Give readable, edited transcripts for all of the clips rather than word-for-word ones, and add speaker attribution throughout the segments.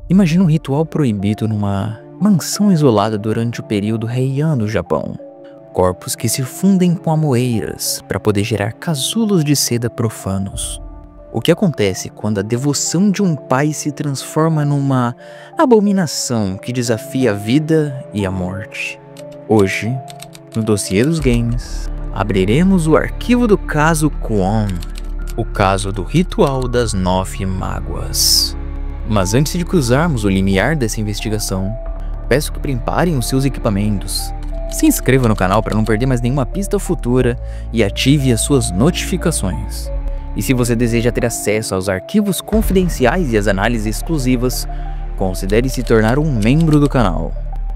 Speaker 1: Imagina um ritual proibido numa mansão isolada durante o período Heian do Japão. Corpos que se fundem com amoeiras para poder gerar casulos de seda profanos. O que acontece quando a devoção de um pai se transforma numa abominação que desafia a vida e a morte? Hoje, no dossiê dos games, abriremos o arquivo do caso Kwon, o caso do ritual das 9 mágoas. Mas antes de cruzarmos o limiar dessa investigação, peço que preparem os seus equipamentos, se inscreva no canal para não perder mais nenhuma pista futura e ative as suas notificações. E se você deseja ter acesso aos arquivos confidenciais e às análises exclusivas, considere se tornar um membro do canal.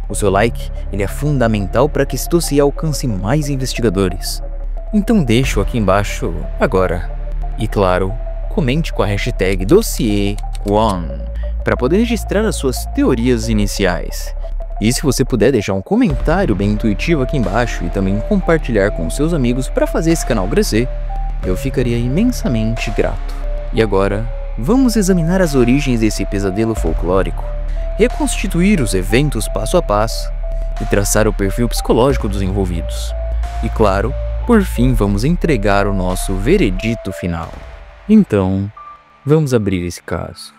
Speaker 1: O seu like ele é fundamental para que esse dossiê alcance mais investigadores. Então deixo aqui embaixo agora. E claro, comente com a hashtag DossieQuon para poder registrar as suas teorias iniciais. E se você puder deixar um comentário bem intuitivo aqui embaixo e também compartilhar com seus amigos para fazer esse canal crescer, eu ficaria imensamente grato. E agora, vamos examinar as origens desse pesadelo folclórico, reconstituir os eventos passo a passo e traçar o perfil psicológico dos envolvidos. E claro, por fim vamos entregar o nosso veredito final. Então, vamos abrir esse caso.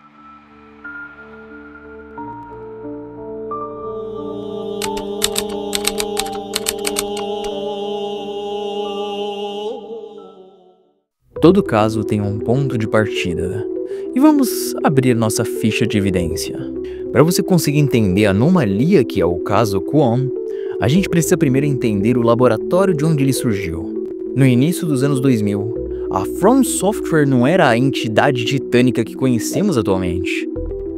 Speaker 1: Todo caso tem um ponto de partida, e vamos abrir nossa ficha de evidência. Para você conseguir entender a anomalia que é o caso Kwon, a gente precisa primeiro entender o laboratório de onde ele surgiu. No início dos anos 2000, a From Software não era a entidade titânica que conhecemos atualmente.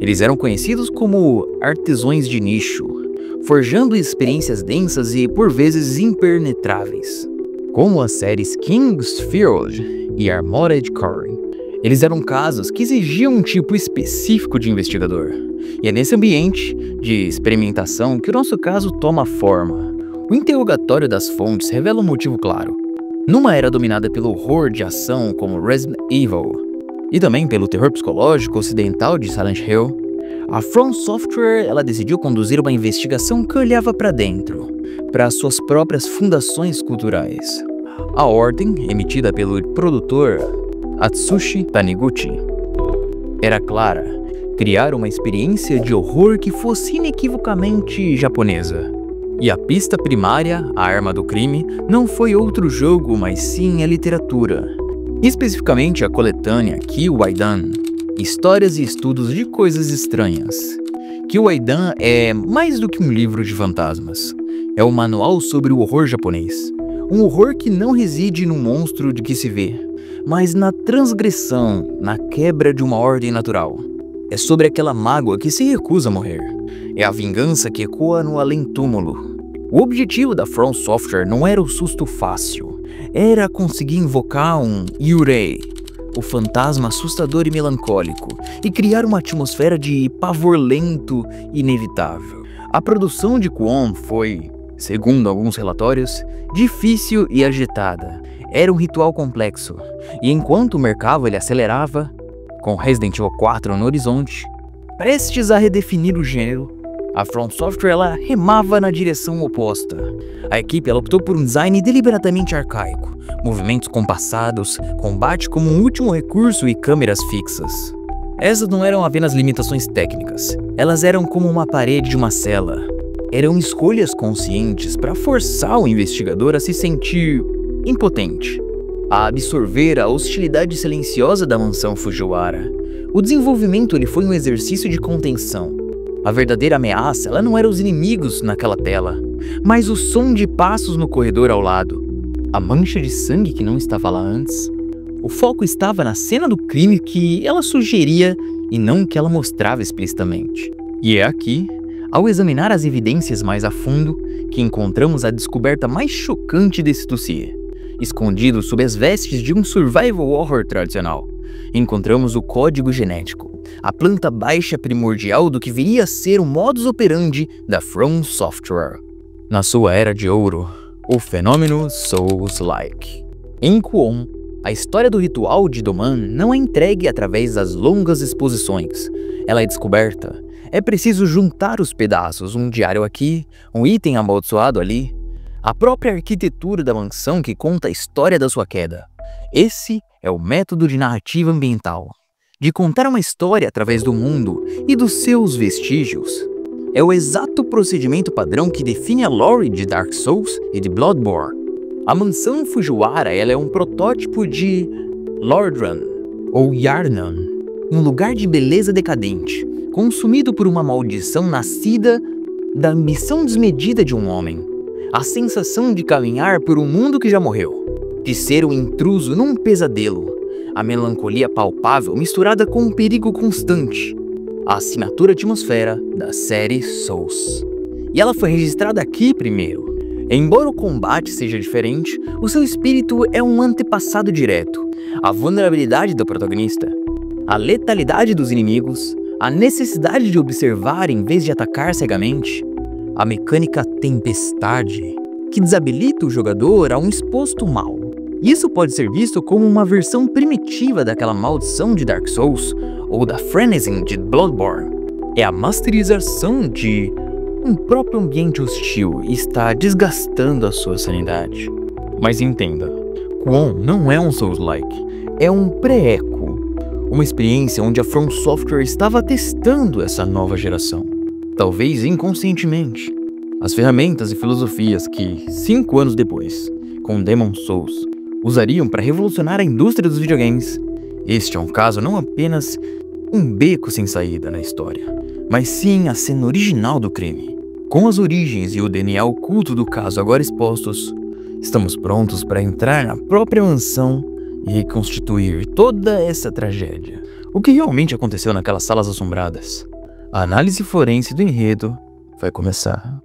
Speaker 1: Eles eram conhecidos como artesãos de nicho, forjando experiências densas e por vezes impenetráveis, como as séries King's Field e Armored Core. Eles eram casos que exigiam um tipo específico de investigador, e é nesse ambiente de experimentação que o nosso caso toma forma. O interrogatório das fontes revela um motivo claro. Numa era dominada pelo horror de ação como Resident Evil, e também pelo terror psicológico ocidental de Silent Hill, a From Software ela decidiu conduzir uma investigação que olhava para dentro, para suas próprias fundações culturais. A ordem, emitida pelo produtor Atsushi Taniguchi, era clara: criar uma experiência de horror que fosse inequivocamente japonesa. E a pista primária, a arma do crime, não foi outro jogo, mas sim a literatura. Especificamente a coletânea Kiwaidan, Histórias e Estudos de Coisas Estranhas. Kiwaidan é mais do que um livro de fantasmas. É um manual sobre o horror japonês. Um horror que não reside no monstro de que se vê, mas na transgressão, na quebra de uma ordem natural. É sobre aquela mágoa que se recusa a morrer. É a vingança que ecoa no além-túmulo. O objetivo da From Software não era o susto fácil. Era conseguir invocar um Yurei, o fantasma assustador e melancólico, e criar uma atmosfera de pavor lento e inevitável. A produção de Kwon foi, segundo alguns relatórios, difícil e agitada. Era um ritual complexo, e enquanto o mercado ele acelerava, com Resident Evil 4 no horizonte, prestes a redefinir o gênero, a From Software ela remava na direção oposta. A equipe ela optou por um design deliberadamente arcaico, movimentos compassados, combate como um último recurso e câmeras fixas. Essas não eram apenas limitações técnicas, elas eram como uma parede de uma cela. Eram escolhas conscientes para forçar o investigador a se sentir impotente, a absorver a hostilidade silenciosa da mansão Fujiwara. O desenvolvimento ele foi um exercício de contenção. A verdadeira ameaça ela não era os inimigos naquela tela, mas o som de passos no corredor ao lado. A mancha de sangue que não estava lá antes. O foco estava na cena do crime que ela sugeria e não que ela mostrava explicitamente. E é aqui, ao examinar as evidências mais a fundo, que encontramos a descoberta mais chocante desse dossiê. Escondido sob as vestes de um survival horror tradicional, encontramos o código genético, a planta baixa primordial do que viria a ser o modus operandi da From Software. Na sua era de ouro, o fenômeno Souls-like. Em Kwon, a história do ritual de Doman não é entregue através das longas exposições. Ela é descoberta. É preciso juntar os pedaços, um diário aqui, um item amaldiçoado ali. A própria arquitetura da mansão que conta a história da sua queda. Esse é o método de narrativa ambiental, de contar uma história através do mundo e dos seus vestígios. É o exato procedimento padrão que define a lore de Dark Souls e de Bloodborne. A mansão Fujiwara ela é um protótipo de Lordran, ou Yarnan, um lugar de beleza decadente, consumido por uma maldição nascida da ambição desmedida de um homem. A sensação de caminhar por um mundo que já morreu, de ser um intruso num pesadelo, a melancolia palpável misturada com um perigo constante, a assinatura atmosfera da série Souls. E ela foi registrada aqui primeiro. Embora o combate seja diferente, o seu espírito é um antepassado direto. A vulnerabilidade do protagonista, a letalidade dos inimigos, a necessidade de observar em vez de atacar cegamente, a mecânica tempestade, que desabilita o jogador a um exposto mal. Isso pode ser visto como uma versão primitiva daquela maldição de Dark Souls ou da Frenzy de Bloodborne. É a masterização de um próprio ambiente hostil e está desgastando a sua sanidade. Mas entenda, Kwon não é um Souls-like, é um pré-eco, uma experiência onde a From Software estava testando essa nova geração. Talvez inconscientemente, as ferramentas e filosofias que, 5 anos depois, com Demon's Souls, usariam para revolucionar a indústria dos videogames. Este é um caso não apenas um beco sem saída na história, mas sim a cena original do crime. Com as origens e o DNA oculto do caso agora expostos, estamos prontos para entrar na própria mansão e reconstituir toda essa tragédia. O que realmente aconteceu naquelas salas assombradas? A análise forense do enredo vai começar.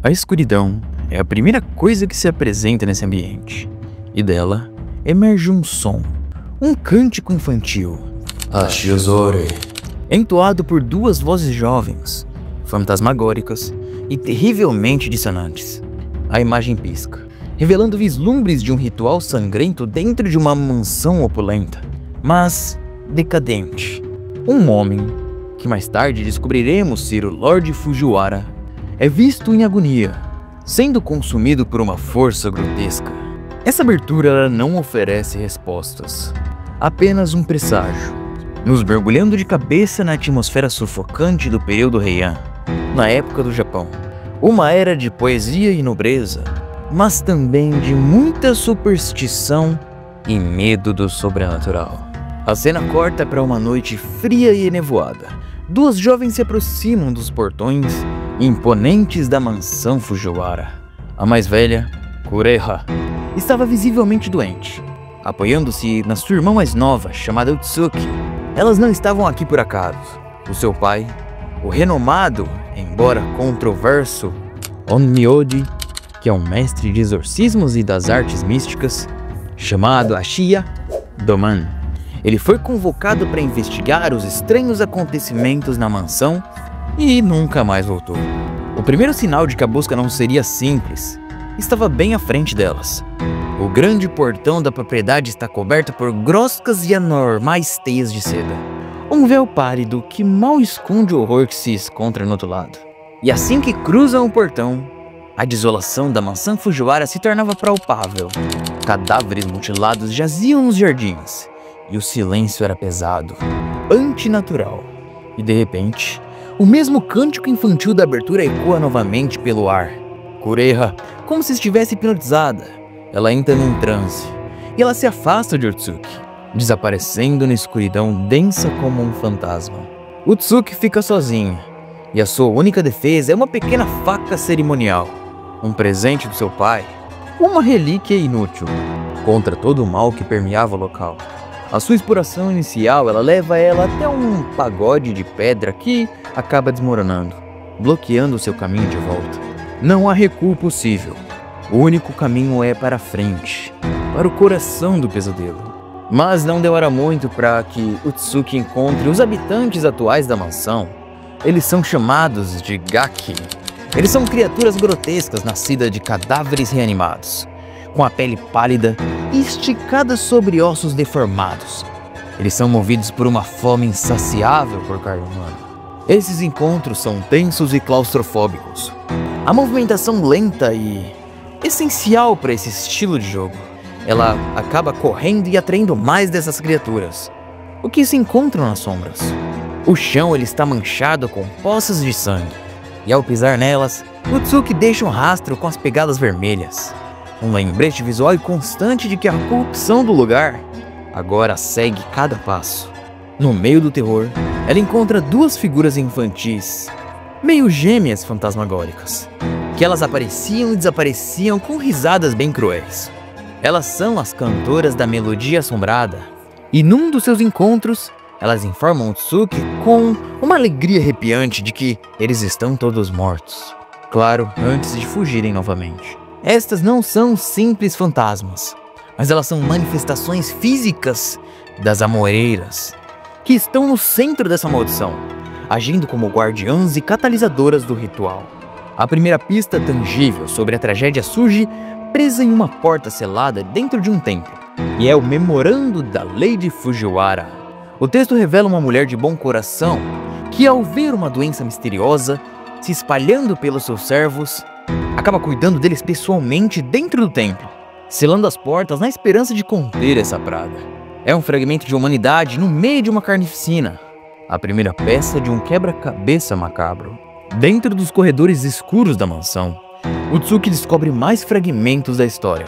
Speaker 1: A escuridão é a primeira coisa que se apresenta nesse ambiente, e dela emerge um som, um cântico infantil, Ashizore, entoado por 2 vozes jovens, fantasmagóricas e terrivelmente dissonantes. A imagem pisca, revelando vislumbres de um ritual sangrento dentro de uma mansão opulenta, mas decadente. Um homem, que mais tarde descobriremos ser o Lord Fujiwara, é visto em agonia, sendo consumido por uma força grotesca. Essa abertura não oferece respostas, apenas um presságio, nos mergulhando de cabeça na atmosfera sufocante do período Heian, na época do Japão. Uma era de poesia e nobreza, mas também de muita superstição e medo do sobrenatural. A cena corta para uma noite fria e nevoada. 2 jovens se aproximam dos portões imponentes da mansão Fujiwara. A mais velha, Kureha, estava visivelmente doente, apoiando-se na sua irmã mais nova, chamada Utsuki. Elas não estavam aqui por acaso. O seu pai, o renomado, embora controverso, Onmyoji, que é um mestre de exorcismos e das artes místicas, chamado Ashiya Doman. Ele foi convocado para investigar os estranhos acontecimentos na mansão e nunca mais voltou. O primeiro sinal de que a busca não seria simples estava bem à frente delas. O grande portão da propriedade está coberto por grossas e anormais teias de seda. Um véu pálido que mal esconde o horror que se encontra no outro lado. E assim que cruzam o portão, a desolação da mansão Fujiwara se tornava palpável. Cadáveres mutilados jaziam nos jardins, e o silêncio era pesado, antinatural. E de repente, o mesmo cântico infantil da abertura ecoa novamente pelo ar. Kureha, como se estivesse hipnotizada, ela entra num transe, e ela se afasta de Utsuki, desaparecendo na escuridão densa como um fantasma. Utsuki fica sozinha, e a sua única defesa é uma pequena faca cerimonial, um presente do seu pai, uma relíquia inútil, contra todo o mal que permeava o local. A sua exploração inicial, ela leva ela até um pagode de pedra que acaba desmoronando, bloqueando o seu caminho de volta. Não há recuo possível. O único caminho é para frente, para o coração do pesadelo. Mas não demora muito para que Utsuki encontre os habitantes atuais da mansão. Eles são chamados de Gaki. Eles são criaturas grotescas nascidas de cadáveres reanimados, com a pele pálida e esticada sobre ossos deformados. Eles são movidos por uma fome insaciável por carne humana. Esses encontros são tensos e claustrofóbicos. A movimentação lenta e essencial para esse estilo de jogo. Ela acaba correndo e atraindo mais dessas criaturas, o que se encontram nas sombras. O chão ele está manchado com poças de sangue, e ao pisar nelas, Utsuki deixa um rastro com as pegadas vermelhas. Um lembrete visual e constante de que a corrupção do lugar agora segue cada passo. No meio do terror, ela encontra duas figuras infantis, meio gêmeas fantasmagóricas, que elas apareciam e desapareciam com risadas bem cruéis. Elas são as cantoras da melodia assombrada, e num dos seus encontros, elas informam Utsuki com uma alegria arrepiante de que eles estão todos mortos. Claro, antes de fugirem novamente. Estas não são simples fantasmas, mas elas são manifestações físicas das amoreiras, que estão no centro dessa maldição, agindo como guardiãs e catalisadoras do ritual. A primeira pista tangível sobre a tragédia surge presa em uma porta selada dentro de um templo, e é o memorando da Lady Fujiwara. O texto revela uma mulher de bom coração que, ao ver uma doença misteriosa se espalhando pelos seus servos, acaba cuidando deles pessoalmente dentro do templo, selando as portas na esperança de conter essa praga. É um fragmento de humanidade no meio de uma carnificina, a primeira peça de um quebra-cabeça macabro. Dentro dos corredores escuros da mansão, Utsuki descobre mais fragmentos da história.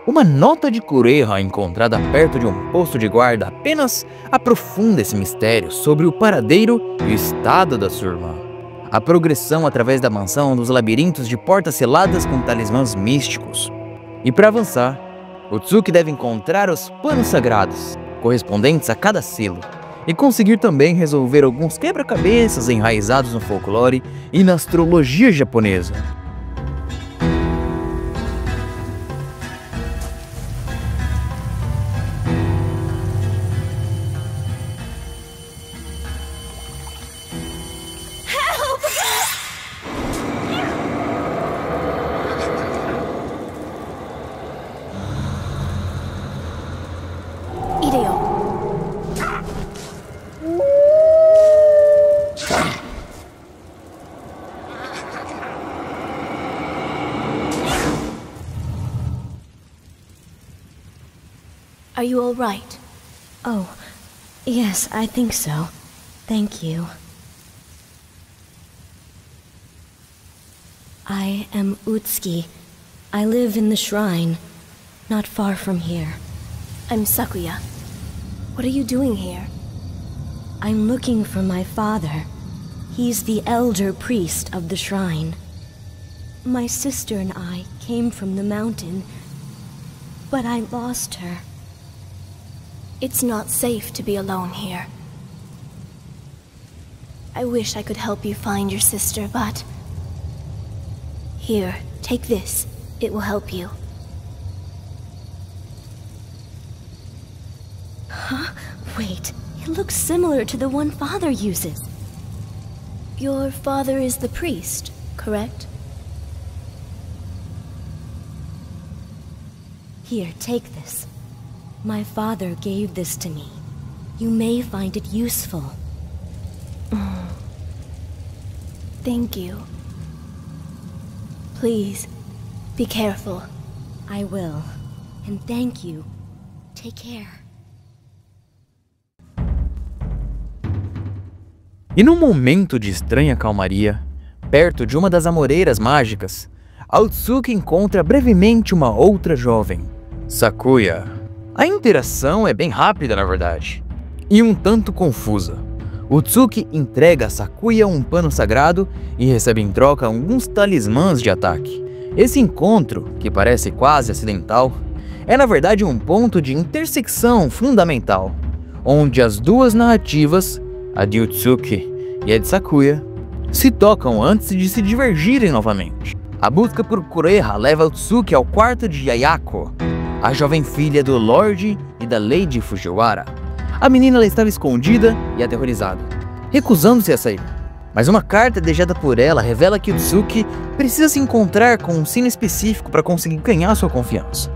Speaker 1: Uma nota de Kureha encontrada perto de um posto de guarda apenas aprofunda esse mistério sobre o paradeiro e o estado da sua irmã. A progressão através da mansão dos labirintos de portas seladas com talismãs místicos. E para avançar, Utsuki deve encontrar os panos sagrados, correspondentes a cada selo, e conseguir também resolver alguns quebra-cabeças enraizados no folclore e na astrologia japonesa.
Speaker 2: Are you all right?
Speaker 3: Oh, yes, I think so. Thank you. I am Utsuki. I live in the shrine, not far from here.
Speaker 2: I'm Sakuya. What are you doing here?
Speaker 3: I'm looking for my father. He's the elder priest of the shrine. My sister and I came from the mountain, but I lost her.
Speaker 2: It's not safe to be alone here. I wish I could help you find your sister, but... Here, take this. It will help you.
Speaker 3: Huh? Wait, it looks similar to the one Father uses.
Speaker 2: Your father is the priest, correct?
Speaker 3: Here, take this. My father gave this to me. You may find it useful.
Speaker 2: Thank you. Please, be careful.
Speaker 3: I will. And thank you. Take care.
Speaker 1: E num momento de estranha calmaria, perto de uma das amoreiras mágicas, Utsuki encontra brevemente uma outra jovem, Sakuya. A interação é bem rápida, na verdade, e um tanto confusa. Utsuki entrega a Sakuya um pano sagrado e recebe em troca alguns talismãs de ataque. Esse encontro, que parece quase acidental, é na verdade um ponto de intersecção fundamental, onde as duas narrativas, a de Utsuki e a de Sakuya, se tocam antes de se divergirem novamente. A busca por Kureha leva Utsuki ao quarto de Ayako, a jovem filha do Lorde e da Lady Fujiwara. A menina ela estava escondida e aterrorizada, recusando-se a sair. Mas uma carta deixada por ela revela que Utsuki precisa se encontrar com um sino específico para conseguir ganhar sua confiança.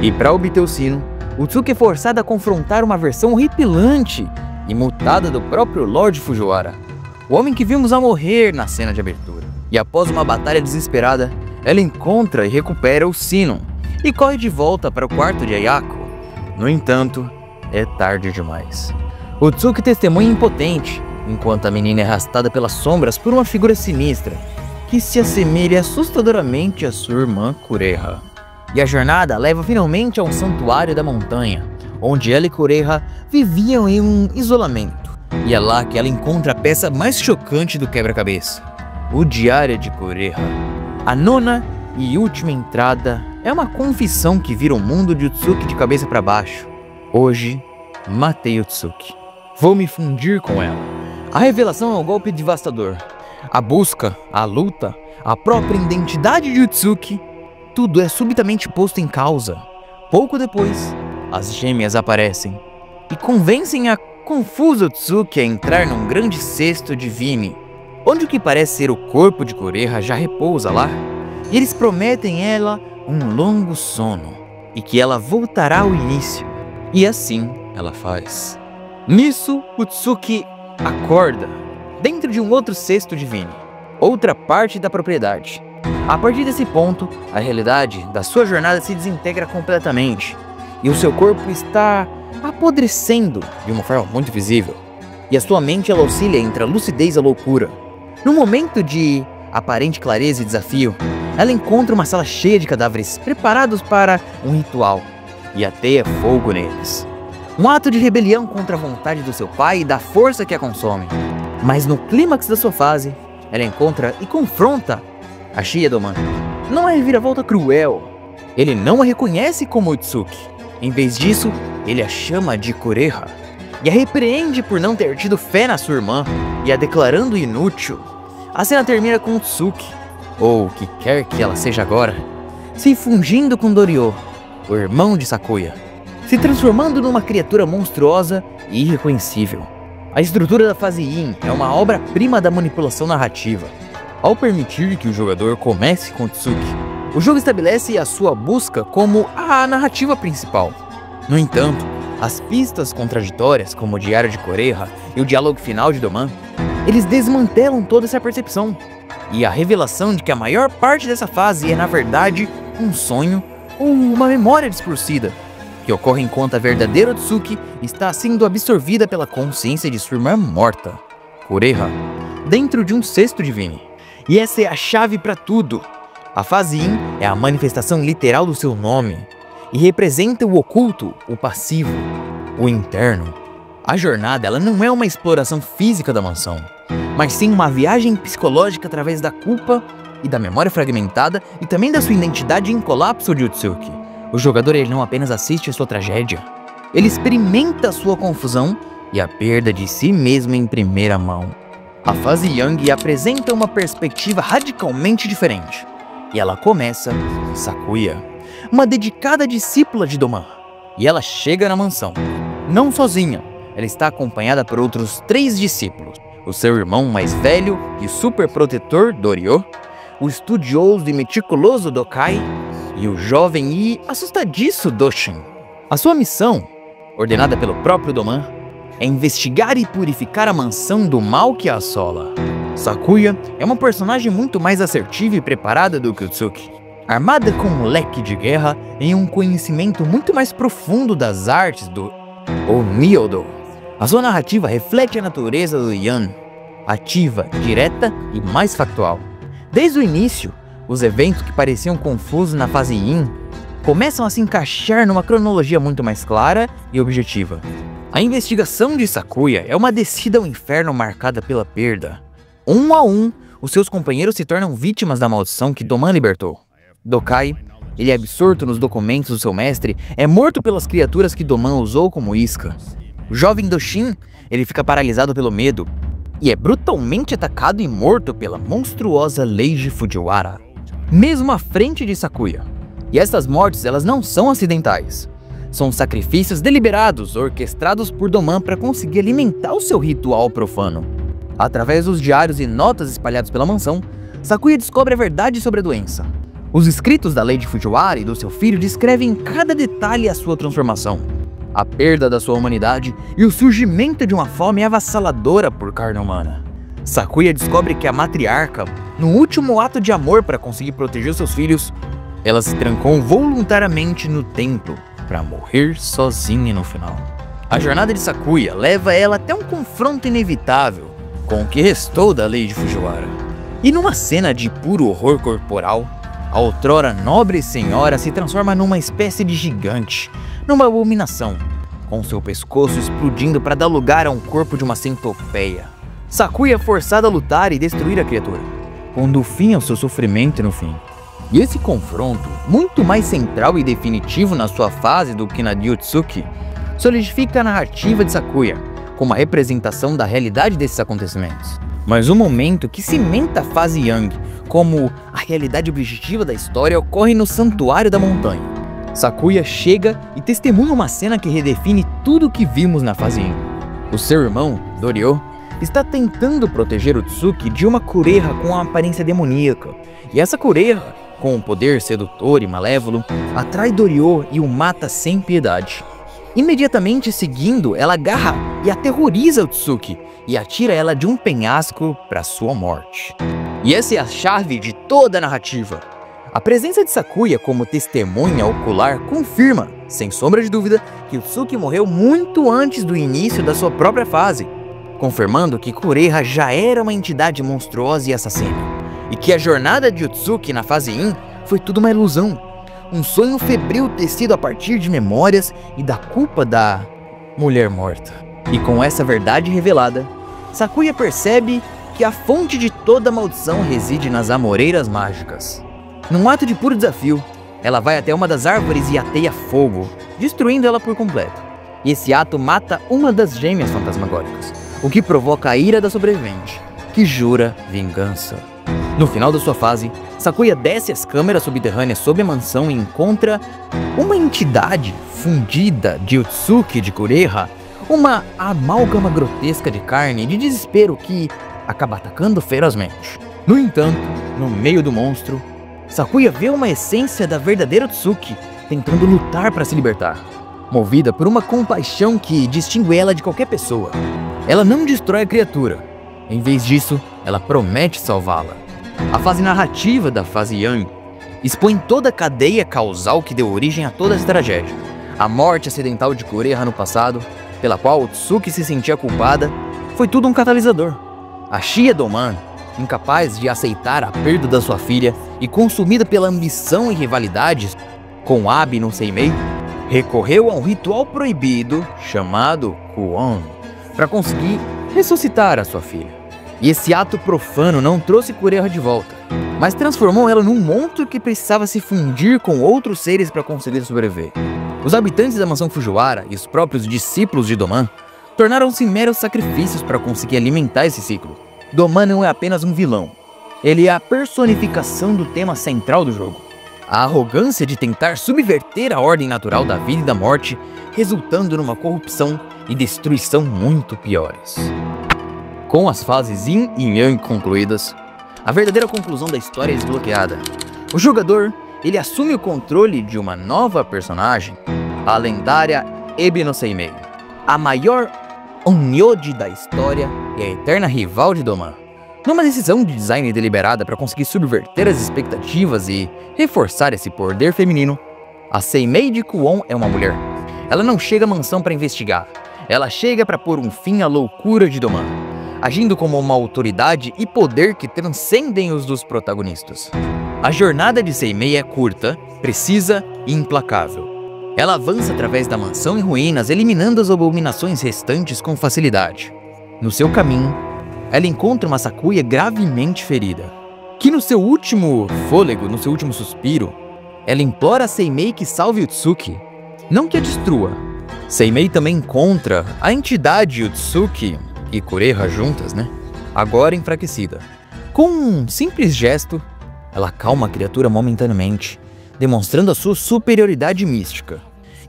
Speaker 1: E para obter o sino, Utsuki é forçada a confrontar uma versão horripilante e mutada do próprio Lorde Fujiwara, o homem que vimos a morrer na cena de abertura. E após uma batalha desesperada, ela encontra e recupera o sino e corre de volta para o quarto de Ayako. No entanto, é tarde demais. Utsuki testemunha impotente, enquanto a menina é arrastada pelas sombras por uma figura sinistra, que se assemelha assustadoramente à sua irmã Kureha. E a jornada leva finalmente a um santuário da montanha, onde ela e Kureha viviam em um isolamento. E é lá que ela encontra a peça mais chocante do quebra-cabeça, o Diário de Kureha. A nona e última entrada é uma confissão que vira o mundo de Utsuki de cabeça para baixo. Hoje, matei Utsuki. Vou me fundir com ela. A revelação é um golpe devastador. A busca, a luta, a própria identidade de Utsuki, tudo é subitamente posto em causa. Pouco depois, as gêmeas aparecem e convencem a confusa Utsuki a entrar num grande cesto de Vini, onde o que parece ser o corpo de Kureha já repousa lá. E eles prometem ela um longo sono e que ela voltará ao início. E assim ela faz. Nisso, Utsuki acorda dentro de um outro cesto de Vini, outra parte da propriedade. A partir desse ponto, a realidade da sua jornada se desintegra completamente e o seu corpo está apodrecendo de uma forma muito visível. E a sua mente ela oscila entre a lucidez e a loucura. No momento de aparente clareza e desafio, ela encontra uma sala cheia de cadáveres preparados para um ritual e ateia fogo neles. Um ato de rebelião contra a vontade do seu pai e da força que a consome. Mas no clímax da sua fase, ela encontra e confronta a Shiedoman. Não é reviravolta cruel. Ele não a reconhece como Utsuki. Em vez disso, ele a chama de Kureha e a repreende por não ter tido fé na sua irmã e a declarando inútil. A cena termina com Utsuki, ou o que quer que ela seja agora, se fundindo com Doryo, o irmão de Sakuya, se transformando numa criatura monstruosa e irreconhecível. A estrutura da fase Yin é uma obra-prima da manipulação narrativa. Ao permitir que o jogador comece com Utsuki, o jogo estabelece a sua busca como a narrativa principal. No entanto, as pistas contraditórias, como o Diário de Kureha e o diálogo final de Doman, eles desmantelam toda essa percepção. E a revelação de que a maior parte dessa fase é, na verdade, um sonho ou uma memória distorcida, que ocorre enquanto a verdadeira Utsuki está sendo absorvida pela consciência de sua irmã morta, Kureha, dentro de um cesto de Vini. E essa é a chave para tudo. A fase Yin é a manifestação literal do seu nome e representa o oculto, o passivo, o interno. A jornada ela não é uma exploração física da mansão, mas sim uma viagem psicológica através da culpa e da memória fragmentada e também da sua identidade em colapso de Utsuki. O jogador ele não apenas assiste a sua tragédia, ele experimenta a sua confusão e a perda de si mesmo em primeira mão. A fase Yang apresenta uma perspectiva radicalmente diferente. E ela começa com Sakuya, uma dedicada discípula de Doman. E ela chega na mansão. Não sozinha, ela está acompanhada por outros 3 discípulos. O seu irmão mais velho e super protetor, Doryo, o estudioso e meticuloso Dokai e o jovem e assustadiço Doshin. A sua missão, ordenada pelo próprio Doman, é investigar e purificar a mansão do mal que a assola. Sakuya é uma personagem muito mais assertiva e preparada do que Utsuki, armada com um leque de guerra e um conhecimento muito mais profundo das artes do Onmyodo. A sua narrativa reflete a natureza do Yan, ativa, direta e mais factual. Desde o início, os eventos que pareciam confusos na fase Yin começam a se encaixar numa cronologia muito mais clara e objetiva. A investigação de Sakuya é uma descida ao inferno marcada pela perda. Um a um, os seus companheiros se tornam vítimas da maldição que Doman libertou. Dokai, ele é absorto nos documentos do seu mestre, é morto pelas criaturas que Doman usou como isca. O jovem Doshin, ele fica paralisado pelo medo e é brutalmente atacado e morto pela monstruosa lei de Fujiwara, mesmo à frente de Sakuya. E essas mortes, elas não são acidentais. São sacrifícios deliberados, orquestrados por Doman para conseguir alimentar o seu ritual profano. Através dos diários e notas espalhados pela mansão, Sakuya descobre a verdade sobre a doença. Os escritos da lei de Fujiwara e do seu filho descrevem em cada detalhe a sua transformação, a perda da sua humanidade e o surgimento de uma fome avassaladora por carne humana. Sakuya descobre que a matriarca, no último ato de amor para conseguir proteger seus filhos, ela se trancou voluntariamente no templo para morrer sozinha no final. A jornada de Sakuya leva ela até um confronto inevitável com o que restou da lei de Fujiwara. E numa cena de puro horror corporal, a outrora nobre senhora se transforma numa espécie de gigante, numa abominação, com seu pescoço explodindo para dar lugar a um corpo de uma centopeia. Sakuya é forçada a lutar e destruir a criatura, pondo fim ao seu sofrimento no fim. E esse confronto, muito mais central e definitivo na sua fase do que na de Utsuki, solidifica a narrativa de Sakuya como a representação da realidade desses acontecimentos. Mas o momento que cimenta a fase Yang como a realidade objetiva da história ocorre no Santuário da Montanha. Sakuya chega e testemunha uma cena que redefine tudo o que vimos na fase Yin. O seu irmão, Doryo, está tentando proteger Utsuki de uma Kureha com uma aparência demoníaca. E essa Kureha, com um poder sedutor e malévolo, atrai Doryo e o mata sem piedade. Imediatamente seguindo, ela agarra e aterroriza Utsuki e atira ela de um penhasco para sua morte. E essa é a chave de toda a narrativa. A presença de Sakuya como testemunha ocular confirma, sem sombra de dúvida, que Utsuki morreu muito antes do início da sua própria fase, confirmando que Kureha já era uma entidade monstruosa e assassina, e que a jornada de Utsuki na fase Yin foi tudo uma ilusão, um sonho febril tecido a partir de memórias e da culpa da mulher morta. E com essa verdade revelada, Sakuya percebe que a fonte de toda maldição reside nas amoreiras mágicas. Num ato de puro desafio, ela vai até uma das árvores e ateia fogo, destruindo ela por completo. E esse ato mata uma das gêmeas fantasmagóricas, o que provoca a ira da sobrevivente, que jura vingança. No final da sua fase, Sakuya desce as câmeras subterrâneas sob a mansão e encontra uma entidade fundida de Utsuki de Kureha, uma amálgama grotesca de carne e de desespero que acaba atacando ferozmente. No entanto, no meio do monstro, Sakuya vê uma essência da verdadeira Utsuki tentando lutar para se libertar, movida por uma compaixão que distingue ela de qualquer pessoa. Ela não destrói a criatura, em vez disso, ela promete salvá-la. A fase narrativa da fase Yang expõe toda a cadeia causal que deu origem a toda essa tragédia. A morte acidental de Kureha no passado, pela qual Utsuki se sentia culpada, foi tudo um catalisador. A Shia Doman, incapaz de aceitar a perda da sua filha e consumida pela ambição e rivalidades com Abi no Seimei, recorreu a um ritual proibido chamado Kuon para conseguir ressuscitar a sua filha. E esse ato profano não trouxe Kureha de volta, mas transformou ela num monstro que precisava se fundir com outros seres para conseguir sobreviver. Os habitantes da mansão Fujiwara e os próprios discípulos de Doman tornaram-se meros sacrifícios para conseguir alimentar esse ciclo. Doma não é apenas um vilão. Ele é a personificação do tema central do jogo. A arrogância de tentar subverter a ordem natural da vida e da morte, resultando numa corrupção e destruição muito piores. Com as fases Yin e Yang concluídas, a verdadeira conclusão da história é desbloqueada. O jogador, ele assume o controle de uma nova personagem, a lendária Ebi no Seimei, a maior Onmyoji da história e a eterna rival de Doma. Numa decisão de design deliberada para conseguir subverter as expectativas e reforçar esse poder feminino, a Seimei de Kuon é uma mulher. Ela não chega à mansão para investigar, ela chega para pôr um fim à loucura de Doma, agindo como uma autoridade e poder que transcendem os dos protagonistas. A jornada de Seimei é curta, precisa e implacável. Ela avança através da mansão em ruínas, eliminando as abominações restantes com facilidade. No seu caminho, ela encontra uma Sakuya gravemente ferida, que no seu último fôlego, no seu último suspiro, ela implora a Seimei que salve Utsuki, não que a destrua. Seimei também encontra a entidade Utsuki e Kureha juntas, agora enfraquecida. Com um simples gesto, ela acalma a criatura momentaneamente, demonstrando a sua superioridade mística.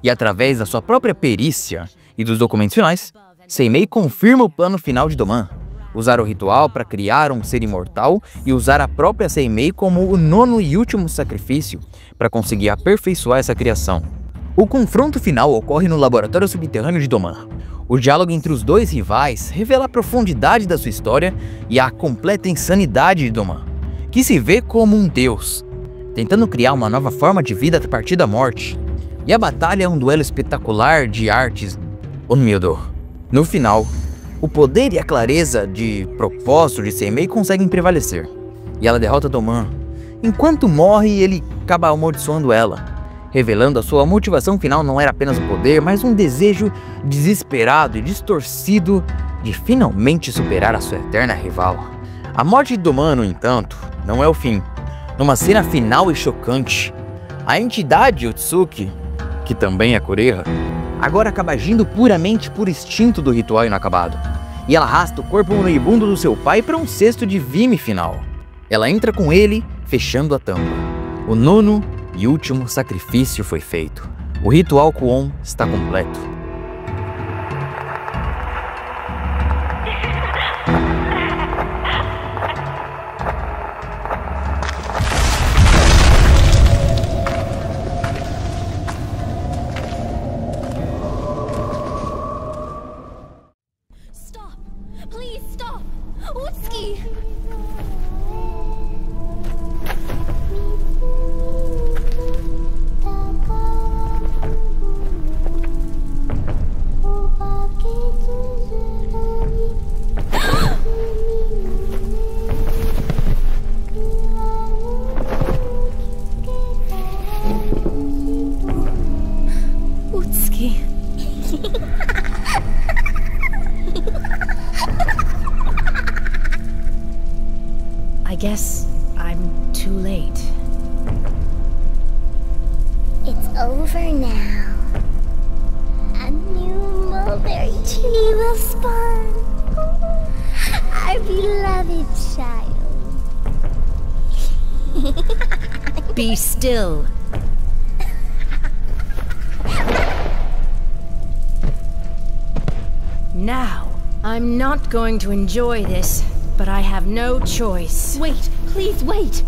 Speaker 1: E através da sua própria perícia e dos documentos finais, Seimei confirma o plano final de Doma: usar o ritual para criar um ser imortal e usar a própria Seimei como o 9º e último sacrifício para conseguir aperfeiçoar essa criação. O confronto final ocorre no laboratório subterrâneo de Doma. O diálogo entre os dois rivais revela a profundidade da sua história e a completa insanidade de Doma, que se vê como um deus, tentando criar uma nova forma de vida a partir da morte. E a batalha é um duelo espetacular de artes Onmyodo. No final, o poder e a clareza de propósito de Seimei conseguem prevalecer, e ela derrota Doma. Enquanto morre, ele acaba amaldiçoando ela, revelando a sua motivação final não era apenas o poder, mas um desejo desesperado e distorcido de finalmente superar a sua eterna rival. A morte de Doma, no entanto, não é o fim. Numa cena final e chocante, a entidade Utsuki, que também é Kureha, agora acaba agindo puramente por instinto do ritual inacabado, e ela arrasta o corpo moribundo do seu pai para um cesto de vime final. Ela entra com ele, fechando a tampa. O 9º e último sacrifício foi feito. O ritual Kuon está completo.
Speaker 2: Stop! Please stop! Utsuki! Utsuki. I guess I'm too late.
Speaker 4: It's over now. A new mulberry tree will spawn. Our beloved child.
Speaker 2: Be still. Now, I'm not going to enjoy this, but I have no choice. Wait, please wait!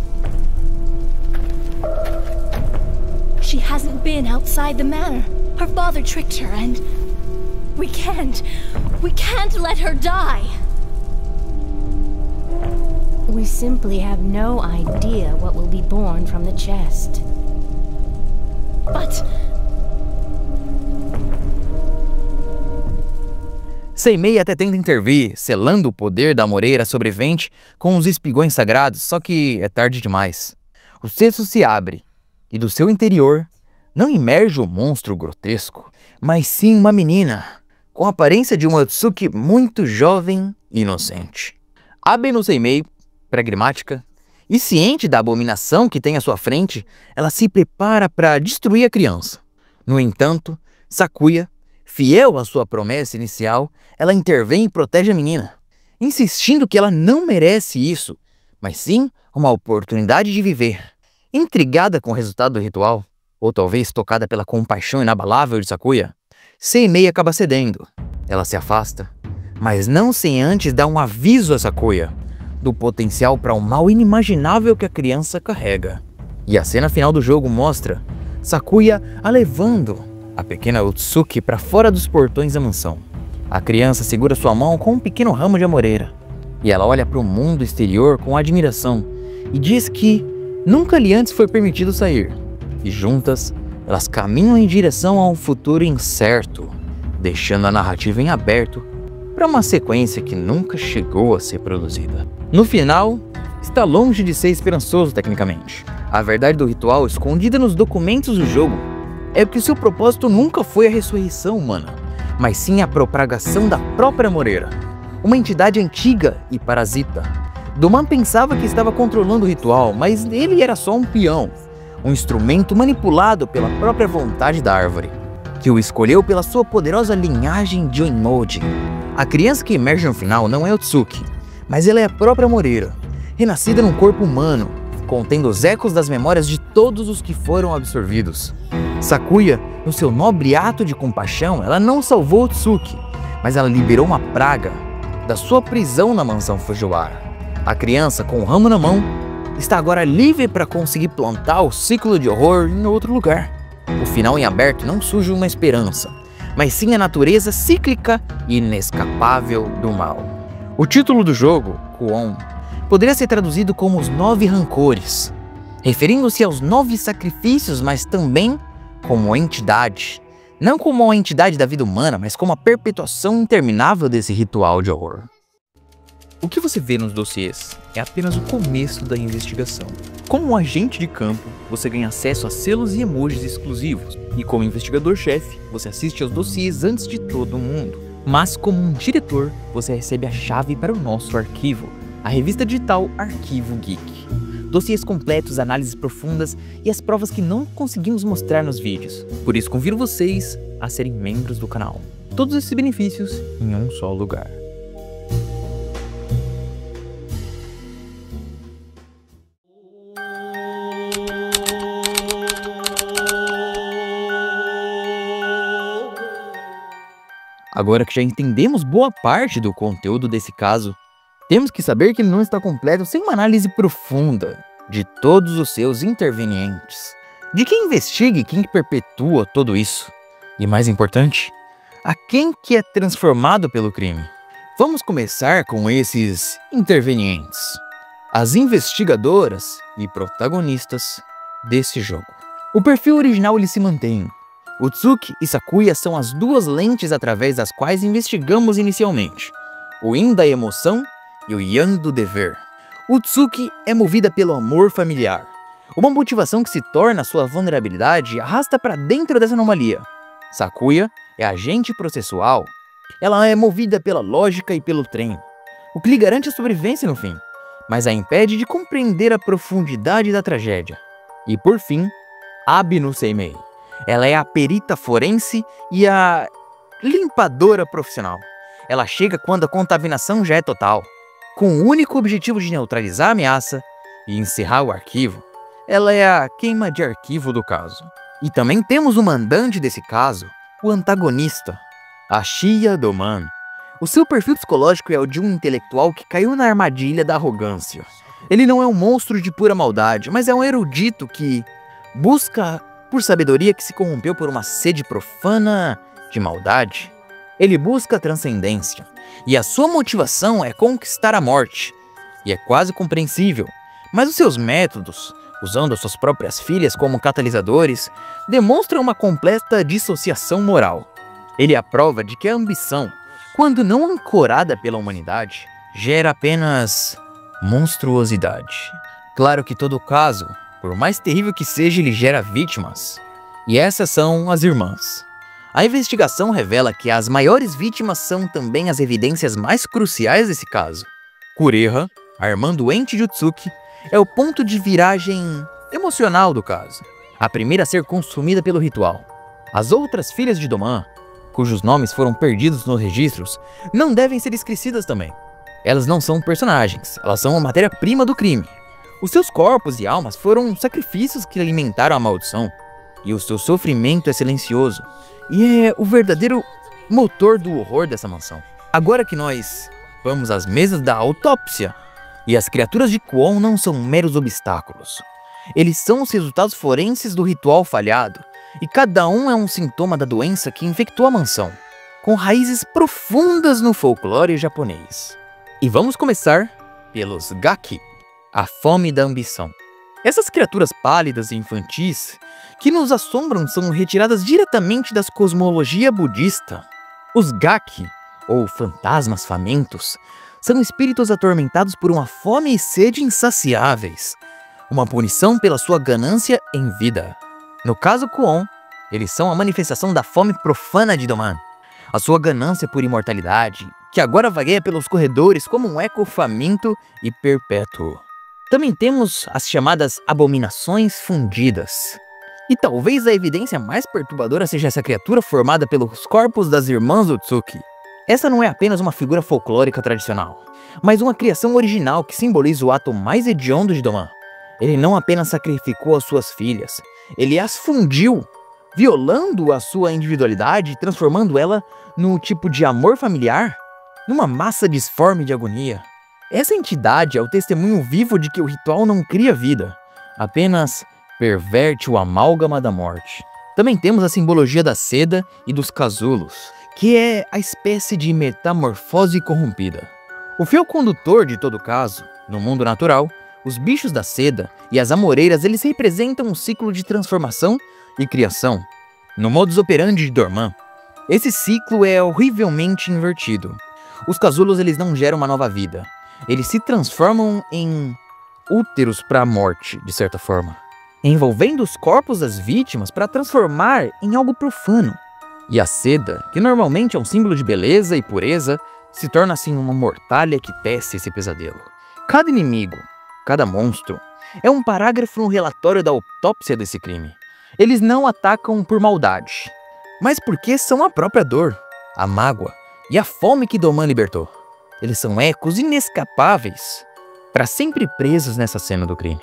Speaker 2: She hasn't been outside the manor. Her father tricked her and... We can't let her die! We simply have no idea what will be born from the chest. But...
Speaker 1: Seimei até tenta intervir, selando o poder da Moreira sobrevivente com os espigões sagrados, só que é tarde demais. O cesto se abre, e do seu interior não emerge o monstro grotesco, mas sim uma menina, com a aparência de uma Utsuki muito jovem e inocente. Abe no Seimei, pragmática, e ciente da abominação que tem à sua frente, ela se prepara para destruir a criança. No entanto, Sakuya, fiel à sua promessa inicial, ela intervém e protege a menina. insistindo que ela não merece isso, mas sim uma oportunidade de viver. Intrigada com o resultado do ritual, ou talvez tocada pela compaixão inabalável de Sakuya, Seimei acaba cedendo. Ela se afasta, mas não sem antes dar um aviso a Sakuya do potencial para um mal inimaginável que a criança carrega. E a cena final do jogo mostra Sakuya a levando a pequena Utsuki para fora dos portões da mansão. A criança segura sua mão com um pequeno ramo de amoreira, e ela olha para o mundo exterior com admiração e diz que nunca lhe antes foi permitido sair. E juntas, elas caminham em direção a um futuro incerto, deixando a narrativa em aberto para uma sequência que nunca chegou a ser produzida. No final, está longe de ser esperançoso tecnicamente. A verdade do ritual escondida nos documentos do jogo é que o seu propósito nunca foi a ressurreição humana, mas sim a propagação da própria Moreira, uma entidade antiga e parasita. Doman pensava que estava controlando o ritual, mas ele era só um peão, um instrumento manipulado pela própria vontade da árvore, que o escolheu pela sua poderosa linhagem de Onmode. A criança que emerge no final não é Utsuki, mas ela é a própria Moreira, renascida num corpo humano, contendo os ecos das memórias de todos os que foram absorvidos. Sakuya, no seu nobre ato de compaixão, ela não salvou Utsuki, mas ela liberou uma praga da sua prisão na mansão Fujiwara. A criança, com o ramo na mão, está agora livre para conseguir plantar o ciclo de horror em outro lugar. O final em aberto não surge uma esperança, mas sim a natureza cíclica e inescapável do mal. O título do jogo, Kuon, poderia ser traduzido como os 9 rancores, referindo-se aos 9 sacrifícios, mas também como entidade. Não como uma entidade da vida humana, mas como a perpetuação interminável desse ritual de horror. O que você vê nos dossiês é apenas o começo da investigação. Como um agente de campo, você ganha acesso a selos e emojis exclusivos, e como investigador-chefe, você assiste aos dossiês antes de todo mundo. Mas como um diretor, você recebe a chave para o nosso arquivo, a revista digital Arquivo Geek. Dossiês completos, análises profundas e as provas que não conseguimos mostrar nos vídeos. Por isso convido vocês a serem membros do canal. Todos esses benefícios em um só lugar. Agora que já entendemos boa parte do conteúdo desse caso, temos que saber que ele não está completo sem uma análise profunda de todos os seus intervenientes, de quem investiga e quem perpetua tudo isso. E mais importante, a quem que é transformado pelo crime. Vamos começar com esses intervenientes, as investigadoras e protagonistas desse jogo. O perfil original ele se mantém. Utsuki e Sakuya são as duas lentes através das quais investigamos inicialmente, o Yin da emoção e o Yang do dever. Utsuki é movida pelo amor familiar, uma motivação que se torna sua vulnerabilidade e arrasta para dentro dessa anomalia. Sakuya é agente processual, ela é movida pela lógica e pelo trem, o que lhe garante a sobrevivência no fim, mas a impede de compreender a profundidade da tragédia. E por fim, Abinu Seimei. Ela é a perita forense e a limpadora profissional. Ela chega quando a contaminação já é total, com o único objetivo de neutralizar a ameaça e encerrar o arquivo. Ela é a queima de arquivo do caso. E também temos o mandante desse caso, o antagonista, a Shiya Doman. O seu perfil psicológico é o de um intelectual que caiu na armadilha da arrogância. Ele não é um monstro de pura maldade, mas é um erudito que busca por sabedoria que se corrompeu por uma sede profana de maldade. Ele busca a transcendência, e a sua motivação é conquistar a morte. E é quase compreensível, mas os seus métodos, usando as suas próprias filhas como catalisadores, demonstram uma completa dissociação moral. Ele é a prova de que a ambição, quando não ancorada pela humanidade, gera apenas monstruosidade. Claro que todo caso, por mais terrível que seja, ele gera vítimas. E essas são as irmãs. A investigação revela que as maiores vítimas são também as evidências mais cruciais desse caso. Kureha, a irmã doente de Utsuki, é o ponto de viragem emocional do caso. A primeira a ser consumida pelo ritual. As outras filhas de Doman, cujos nomes foram perdidos nos registros, não devem ser esquecidas também. Elas não são personagens, elas são a matéria-prima do crime. Os seus corpos e almas foram sacrifícios que alimentaram a maldição. E o seu sofrimento é silencioso. E é o verdadeiro motor do horror dessa mansão. Agora que nós vamos às mesas da autópsia, e as criaturas de Kwon não são meros obstáculos. Eles são os resultados forenses do ritual falhado, e cada um é um sintoma da doença que infectou a mansão, com raízes profundas no folclore japonês. E vamos começar pelos Gaki, a fome da ambição. Essas criaturas pálidas e infantis que nos assombram são retiradas diretamente da cosmologia budista. Os Gaki, ou fantasmas famintos, são espíritos atormentados por uma fome e sede insaciáveis, uma punição pela sua ganância em vida. No caso Kwon, eles são a manifestação da fome profana de Doman, a sua ganância por imortalidade, que agora vagueia pelos corredores como um eco faminto e perpétuo. Também temos as chamadas abominações fundidas. E talvez a evidência mais perturbadora seja essa criatura formada pelos corpos das irmãs Utsuki. Essa não é apenas uma figura folclórica tradicional, mas uma criação original que simboliza o ato mais hediondo de Doman. Ele não apenas sacrificou as suas filhas, ele as fundiu, violando a sua individualidade e transformando ela num tipo de amor familiar, numa massa disforme de agonia. Essa entidade é o testemunho vivo de que o ritual não cria vida, apenas perverte o amálgama da morte. Também temos a simbologia da seda e dos casulos, que é a espécie de metamorfose corrompida. O fio condutor de todo caso, no mundo natural, os bichos da seda e as amoreiras, eles representam um ciclo de transformação e criação. No modus operandi de Dormammu, esse ciclo é horrivelmente invertido. Os casulos, eles não geram uma nova vida. Eles se transformam em úteros para a morte, de certa forma, envolvendo os corpos das vítimas para transformar em algo profano. E a seda, que normalmente é um símbolo de beleza e pureza, se torna assim uma mortalha que tece esse pesadelo. Cada inimigo, cada monstro, é um parágrafo no relatório da autópsia desse crime. Eles não atacam por maldade, mas porque são a própria dor, a mágoa e a fome que Doman libertou. Eles são ecos inescapáveis, para sempre presos nessa cena do crime.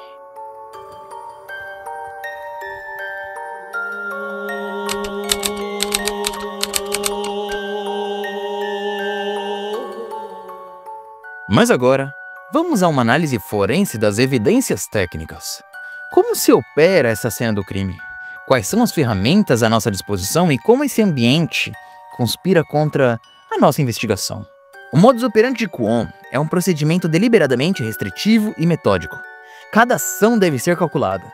Speaker 1: Mas agora, vamos a uma análise forense das evidências técnicas. Como se opera essa cena do crime? Quais são as ferramentas à nossa disposição e como esse ambiente conspira contra a nossa investigação? O modus operandi de Kwon é um procedimento deliberadamente restritivo e metódico. Cada ação deve ser calculada.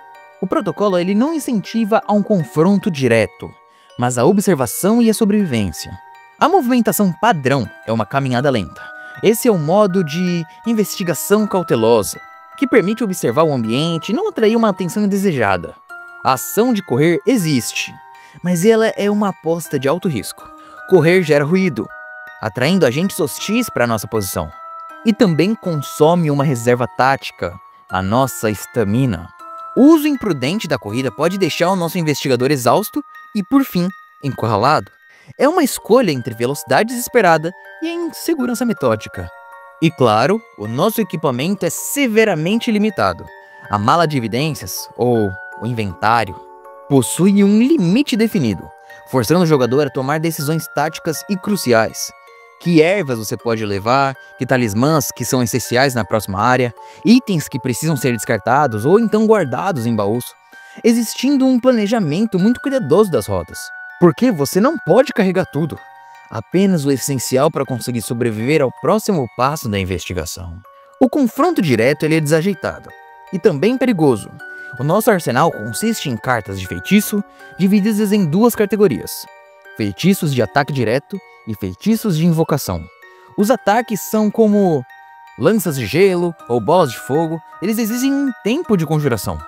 Speaker 1: O protocolo ele não incentiva a um confronto direto, mas a observação e a sobrevivência. A movimentação padrão é uma caminhada lenta. Esse é um modo de investigação cautelosa, que permite observar o ambiente e não atrair uma atenção indesejada. A ação de correr existe, mas ela é uma aposta de alto risco. Correr gera ruído, atraindo agentes hostis para a nossa posição. E também consome uma reserva tática, a nossa estamina. O uso imprudente da corrida pode deixar o nosso investigador exausto e, por fim, encurralado. É uma escolha entre velocidade desesperada e a insegurança metódica. E claro, o nosso equipamento é severamente limitado. A mala de evidências, ou o inventário, possui um limite definido, forçando o jogador a tomar decisões táticas e cruciais. Que ervas você pode levar, que talismãs que são essenciais na próxima área, itens que precisam ser descartados ou então guardados em baús, existindo um planejamento muito cuidadoso das rotas. Porque você não pode carregar tudo, apenas o essencial para conseguir sobreviver ao próximo passo da investigação. O confronto direto ele é desajeitado e também perigoso. O nosso arsenal consiste em cartas de feitiço divididas em duas categorias: feitiços de ataque direto e feitiços de invocação. Os ataques são como lanças de gelo ou bolas de fogo. Eles exigem um tempo de conjuração,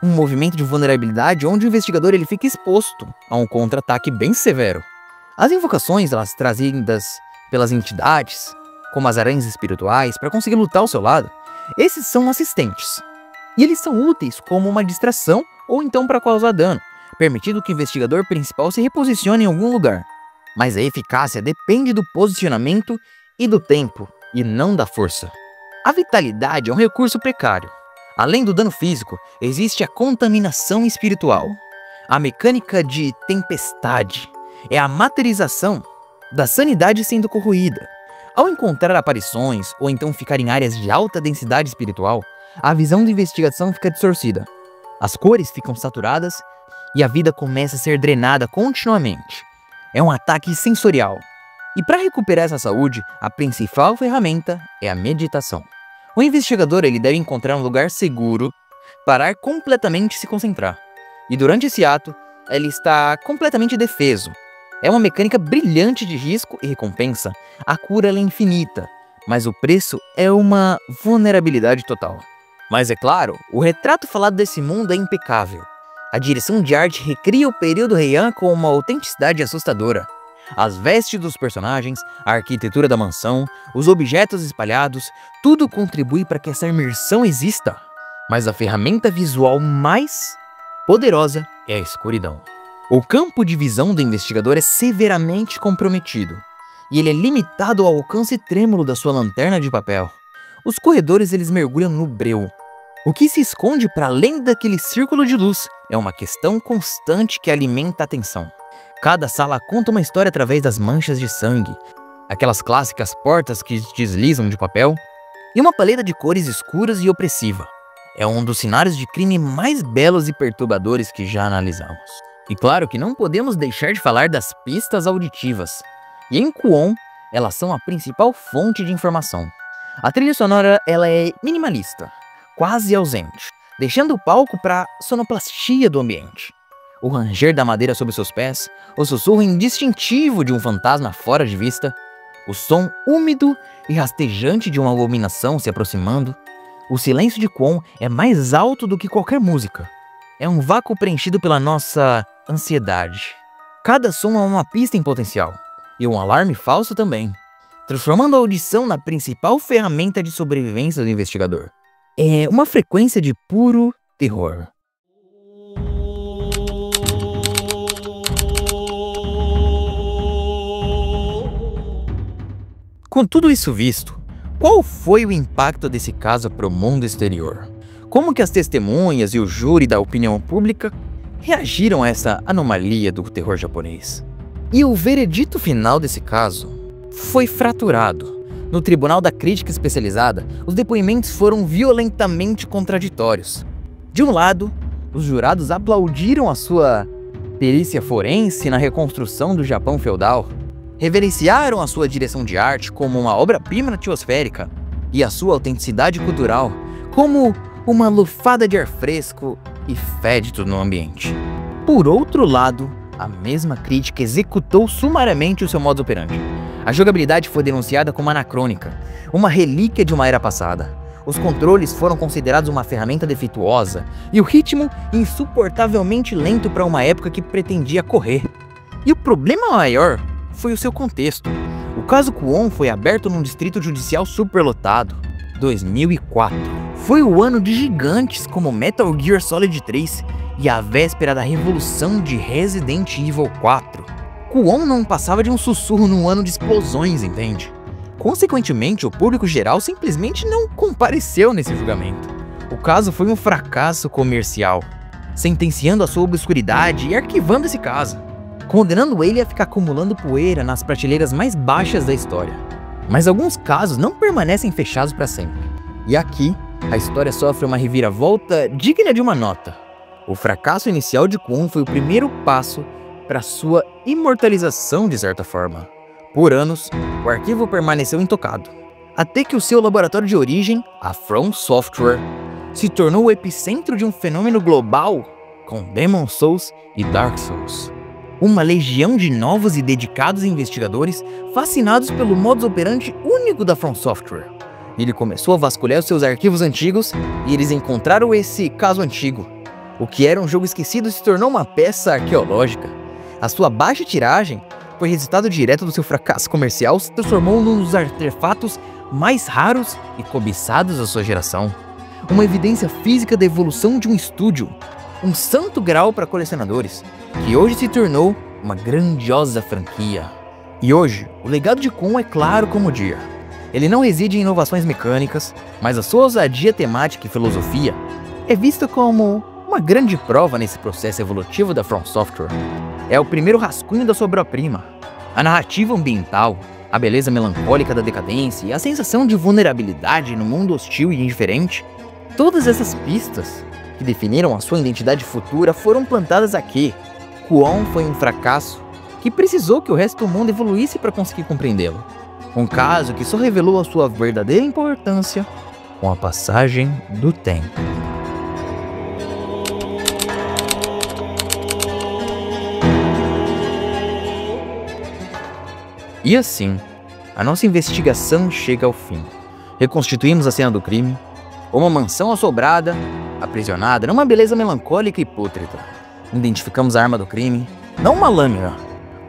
Speaker 1: um movimento de vulnerabilidade onde o investigador ele fica exposto a um contra-ataque bem severo. As invocações, elas trazidas pelas entidades, como as aranhas espirituais, para conseguir lutar ao seu lado, esses são assistentes. E eles são úteis como uma distração ou então para causar dano, permitindo que o investigador principal se reposicione em algum lugar. Mas a eficácia depende do posicionamento e do tempo e não da força. A vitalidade é um recurso precário. Além do dano físico, existe a contaminação espiritual. A mecânica de tempestade é a materialização da sanidade sendo corroída. Ao encontrar aparições ou então ficar em áreas de alta densidade espiritual, a visão de investigação fica distorcida. As cores ficam saturadas e a vida começa a ser drenada continuamente. É um ataque sensorial. E para recuperar essa saúde, a principal ferramenta é a meditação. O investigador ele deve encontrar um lugar seguro, parar completamente e se concentrar. E durante esse ato, ele está completamente defeso. É uma mecânica brilhante de risco e recompensa. A cura ela é infinita, mas o preço é uma vulnerabilidade total. Mas é claro, o retrato falado desse mundo é impecável. A direção de arte recria o período Heian com uma autenticidade assustadora. As vestes dos personagens, a arquitetura da mansão, os objetos espalhados, tudo contribui para que essa imersão exista. Mas a ferramenta visual mais poderosa é a escuridão. O campo de visão do investigador é severamente comprometido, e ele é limitado ao alcance trêmulo da sua lanterna de papel. Os corredores eles mergulham no breu. O que se esconde para além daquele círculo de luz é uma questão constante que alimenta a atenção. Cada sala conta uma história através das manchas de sangue, aquelas clássicas portas que deslizam de papel, e uma paleta de cores escuras e opressiva. É um dos cenários de crime mais belos e perturbadores que já analisamos. E claro que não podemos deixar de falar das pistas auditivas. E em Kwon, elas são a principal fonte de informação. A trilha sonora ela é minimalista, quase ausente, deixando o palco para a sonoplastia do ambiente. O ranger da madeira sob seus pés, o sussurro indistintivo de um fantasma fora de vista, o som úmido e rastejante de uma abominação se aproximando. O silêncio de Kwon é mais alto do que qualquer música. É um vácuo preenchido pela nossa ansiedade. Cada som é uma pista em potencial, e um alarme falso também, transformando a audição na principal ferramenta de sobrevivência do investigador. É uma frequência de puro terror. Com tudo isso visto, qual foi o impacto desse caso para o mundo exterior? Como que as testemunhas e o júri da opinião pública reagiram a essa anomalia do terror japonês? E o veredito final desse caso foi fraturado. No Tribunal da Crítica Especializada, os depoimentos foram violentamente contraditórios. De um lado, os jurados aplaudiram a sua perícia forense na reconstrução do Japão feudal, reverenciaram a sua direção de arte como uma obra-prima atmosférica e a sua autenticidade cultural como uma lufada de ar fresco e fédido no ambiente. Por outro lado, a mesma crítica executou sumariamente o seu modus operandi. A jogabilidade foi denunciada como anacrônica, uma relíquia de uma era passada. Os controles foram considerados uma ferramenta defeituosa e o ritmo insuportavelmente lento para uma época que pretendia correr. E o problema maior foi o seu contexto. O caso Kwon foi aberto num distrito judicial superlotado. 2004. Foi o ano de gigantes como Metal Gear Solid 3 e a véspera da revolução de Resident Evil 4. Kwon não passava de um sussurro num ano de explosões, entende? Consequentemente, o público geral simplesmente não compareceu nesse julgamento. O caso foi um fracasso comercial, sentenciando a sua obscuridade e arquivando esse caso, condenando ele a ficar acumulando poeira nas prateleiras mais baixas da história. Mas alguns casos não permanecem fechados para sempre. E aqui, a história sofre uma reviravolta digna de uma nota. O fracasso inicial de Kwon foi o primeiro passo para sua imortalização de certa forma. Por anos, o arquivo permaneceu intocado, até que o seu laboratório de origem, a From Software, se tornou o epicentro de um fenômeno global com Demon's Souls e Dark Souls. Uma legião de novos e dedicados investigadores fascinados pelo modus operandi único da From Software. Ele começou a vasculhar os seus arquivos antigos e eles encontraram esse caso antigo. O que era um jogo esquecido se tornou uma peça arqueológica. A sua baixa tiragem foi resultado direto do seu fracasso comercial, se transformou num dos artefatos mais raros e cobiçados da sua geração. Uma evidência física da evolução de um estúdio, um santo grau para colecionadores, que hoje se tornou uma grandiosa franquia. E hoje, o legado de Kwon é claro como o dia. Ele não reside em inovações mecânicas, mas a sua ousadia temática e filosofia é vista como uma grande prova nesse processo evolutivo da From Software. É o primeiro rascunho da sua obra-prima. A narrativa ambiental, a beleza melancólica da decadência e a sensação de vulnerabilidade no mundo hostil e indiferente, todas essas pistas que definiram a sua identidade futura foram plantadas aqui. Kwon foi um fracasso que precisou que o resto do mundo evoluísse para conseguir compreendê-lo. Um caso que só revelou a sua verdadeira importância com a passagem do tempo. E assim, a nossa investigação chega ao fim. Reconstituímos a cena do crime, uma mansão assombrada, aprisionada numa beleza melancólica e pútrida. Identificamos a arma do crime, não uma lâmina,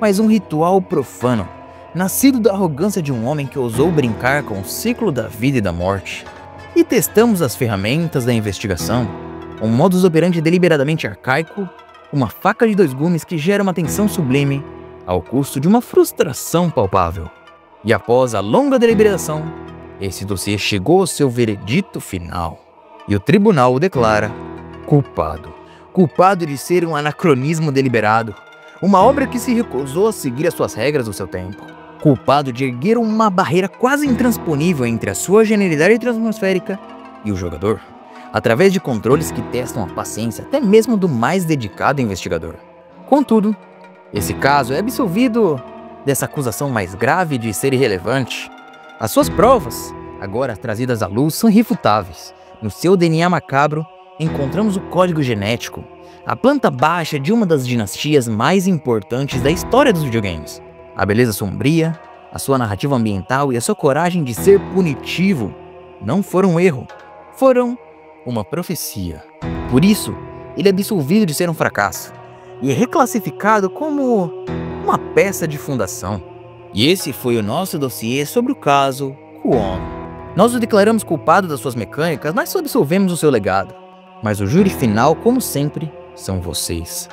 Speaker 1: mas um ritual profano, nascido da arrogância de um homem que ousou brincar com o ciclo da vida e da morte. E testamos as ferramentas da investigação, um modus operandi deliberadamente arcaico, uma faca de 2 gumes que gera uma tensão sublime, ao custo de uma frustração palpável. E após a longa deliberação, esse dossiê chegou ao seu veredito final. E o tribunal o declara culpado. Culpado de ser um anacronismo deliberado, uma obra que se recusou a seguir as suas regras do seu tempo. Culpado de erguer uma barreira quase intransponível entre a sua genialidade atmosférica e o jogador, através de controles que testam a paciência até mesmo do mais dedicado investigador. Contudo, esse caso é absolvido dessa acusação mais grave de ser irrelevante. As suas provas, agora trazidas à luz, são irrefutáveis. No seu DNA macabro, encontramos o código genético, a planta baixa de uma das dinastias mais importantes da história dos videogames. A beleza sombria, a sua narrativa ambiental e a sua coragem de ser punitivo não foram um erro, foram uma profecia. Por isso, ele é absolvido de ser um fracasso e é reclassificado como uma peça de fundação. E esse foi o nosso dossiê sobre o caso Kwon. Nós o declaramos culpado das suas mecânicas, mas só absolvemos o seu legado. Mas o júri final, como sempre, são vocês.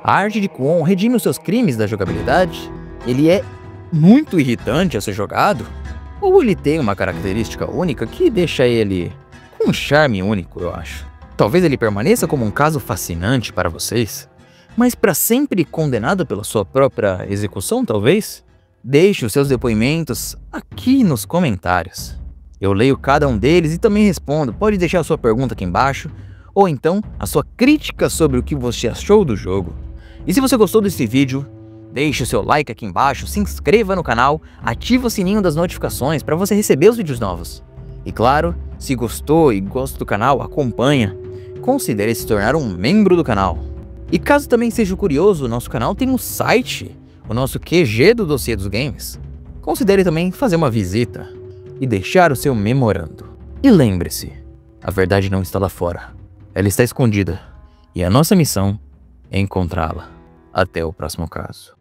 Speaker 1: A arte de Kwon redime os seus crimes da jogabilidade? Ele é muito irritante a ser jogado? Ou ele tem uma característica única que deixa ele com um charme único, eu acho? Talvez ele permaneça como um caso fascinante para vocês, mas para sempre condenado pela sua própria execução, talvez? Deixe os seus depoimentos aqui nos comentários. Eu leio cada um deles e também respondo. Pode deixar a sua pergunta aqui embaixo, ou então a sua crítica sobre o que você achou do jogo. E se você gostou desse vídeo, deixe o seu like aqui embaixo, se inscreva no canal, ative o sininho das notificações para você receber os vídeos novos. E claro, se gostou e gosta do canal, acompanha. Considere se tornar um membro do canal. E caso também seja curioso, o nosso canal tem um site, o nosso QG do Dossiê dos Games. Considere também fazer uma visita e deixar o seu memorando. E lembre-se, a verdade não está lá fora, ela está escondida. E a nossa missão é encontrá-la. Até o próximo caso.